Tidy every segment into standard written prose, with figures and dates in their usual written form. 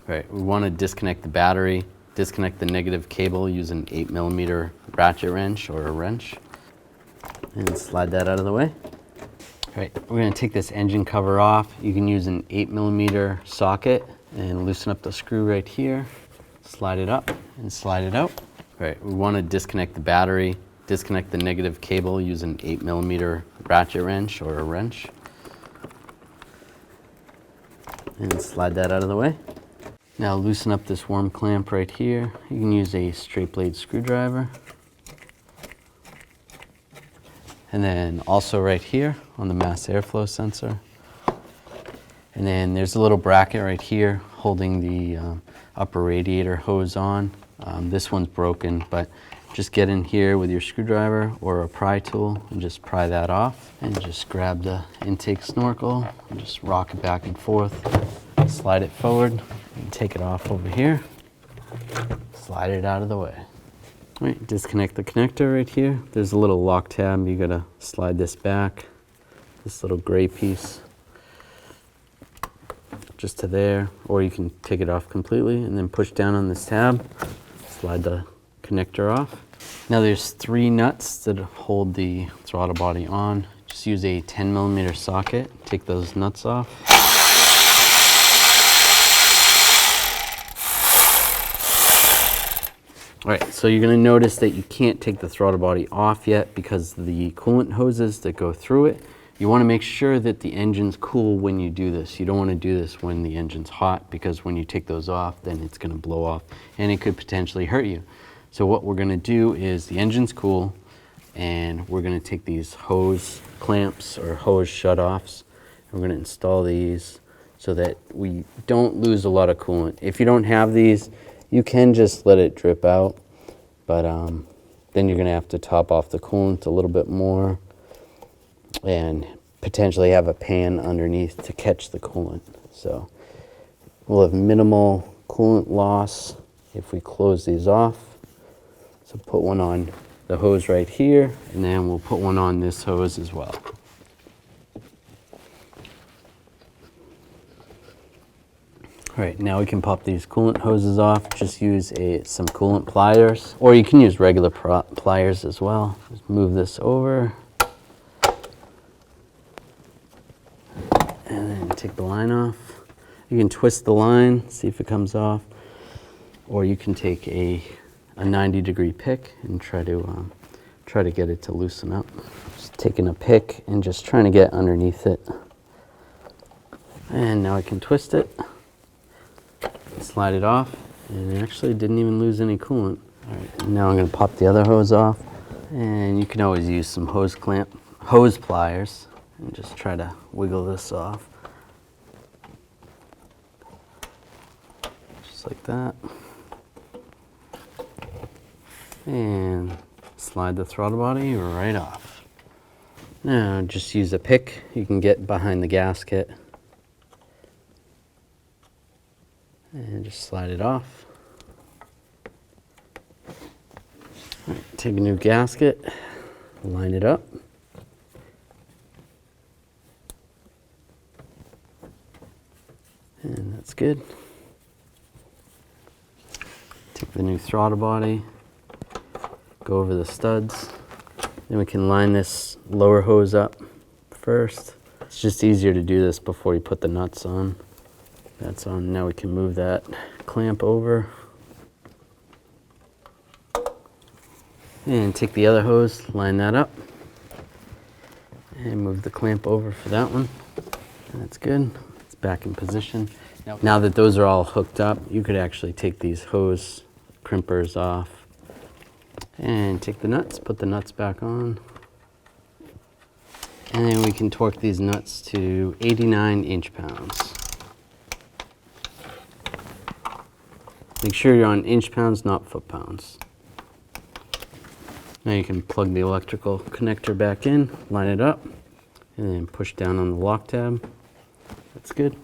Right, we want to disconnect the battery, disconnect the negative cable using an 8mm ratchet wrench or a wrench, and slide that out of the way. All right, we're going to take this engine cover off. You can use an 8mm socket and loosen up the screw right here, slide it up and slide it out. All right, we want to disconnect the battery, disconnect the negative cable using an 8mm ratchet wrench or a wrench, and slide that out of the way. Now loosen up this worm clamp right here. You can use a straight blade screwdriver. And then also right here on the mass airflow sensor. And then there's a little bracket right here holding the upper radiator hose on. This one's broken, but just get in here with your screwdriver or a pry tool and just pry that off. And just grab the intake snorkel and just rock it back and forth. Slide it forward and take it off over here. Slide it out of the way. All right, disconnect the connector right here. There's a little lock tab. You gotta slide this back, this little gray piece, just to there, or you can take it off completely and then push down on this tab, slide the connector off. Now there's 3 nuts that hold the throttle body on. Just use a 10mm socket, take those nuts off. All right, so you're gonna notice that you can't take the throttle body off yet because the coolant hoses that go through it. You wanna make sure that the engine's cool when you do this. You don't wanna do this when the engine's hot, because when you take those off, then it's gonna blow off and it could potentially hurt you. So what we're gonna do is the engine's cool and we're gonna take these hose clamps or hose shutoffs and we're gonna install these so that we don't lose a lot of coolant. If you don't have these, you can just let it drip out, but then you're gonna have to top off the coolant a little bit more and potentially have a pan underneath to catch the coolant. So we'll have minimal coolant loss if we close these off. So put one on the hose right here, and then we'll put one on this hose as well. All right, now we can pop these coolant hoses off. Just use some coolant pliers, or you can use regular pliers as well. Just move this over. And then take the line off. You can twist the line, see if it comes off. Or you can take a 90-degree pick and try to get it to loosen up. Just taking a pick and just trying to get underneath it. And now I can twist it. Slide it off, and it actually didn't even lose any coolant. All right, now I'm going to pop the other hose off, and you can always use some hose pliers and just try to wiggle this off. Just like that. And slide the throttle body right off. Now just use a pick. You can get behind the gasket and just slide it off. All right, take a new gasket, line it up. And that's good. Take the new throttle body, go over the studs. Then we can line this lower hose up first. It's just easier to do this before you put the nuts on. That's on. Now we can move that clamp over. And take the other hose, line that up. And move the clamp over for that one. That's good. It's back in position. Now that those are all hooked up, you could actually take these hose crimpers off and take the nuts, put the nuts back on. And then we can torque these nuts to 89 inch-pounds. Make sure you're on inch-pounds, not foot-pounds. Now you can plug the electrical connector back in, line it up, and then push down on the lock tab. That's good.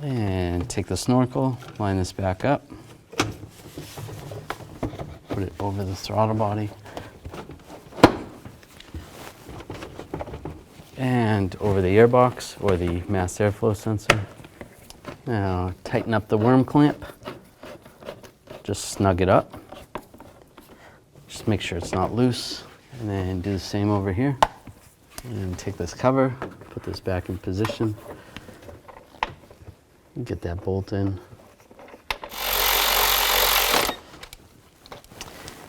And take the snorkel, line this back up, put it over the throttle body, and over the airbox or the mass airflow sensor. Now tighten up the worm clamp. just snug it up. Just make sure it's not loose. And then do the same over here. And take this cover, put this back in position. Get that bolt in.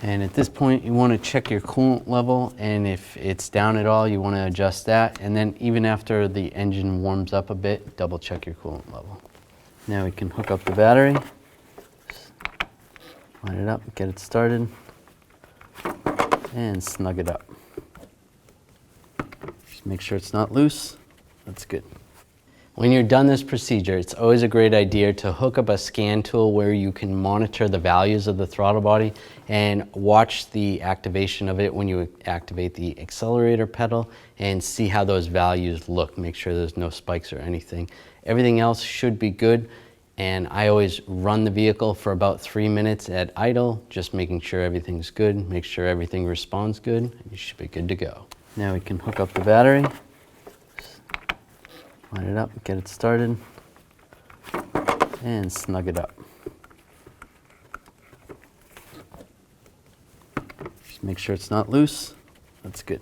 And at this point, you want to check your coolant level, and if it's down at all, you want to adjust that. And then even after the engine warms up a bit, double check your coolant level. Now we can hook up the battery, line it up, get it started, and snug it up. Just make sure it's not loose. That's good. When you're done this procedure, it's always a great idea to hook up a scan tool where you can monitor the values of the throttle body and watch the activation of it when you activate the accelerator pedal and see how those values look. Make sure there's no spikes or anything. Everything else should be good, and I always run the vehicle for about 3 minutes at idle, just making sure everything's good, make sure everything responds good, and you should be good to go. Now we can hook up the battery. Line it up, get it started, and snug it up. Just make sure it's not loose. That's good.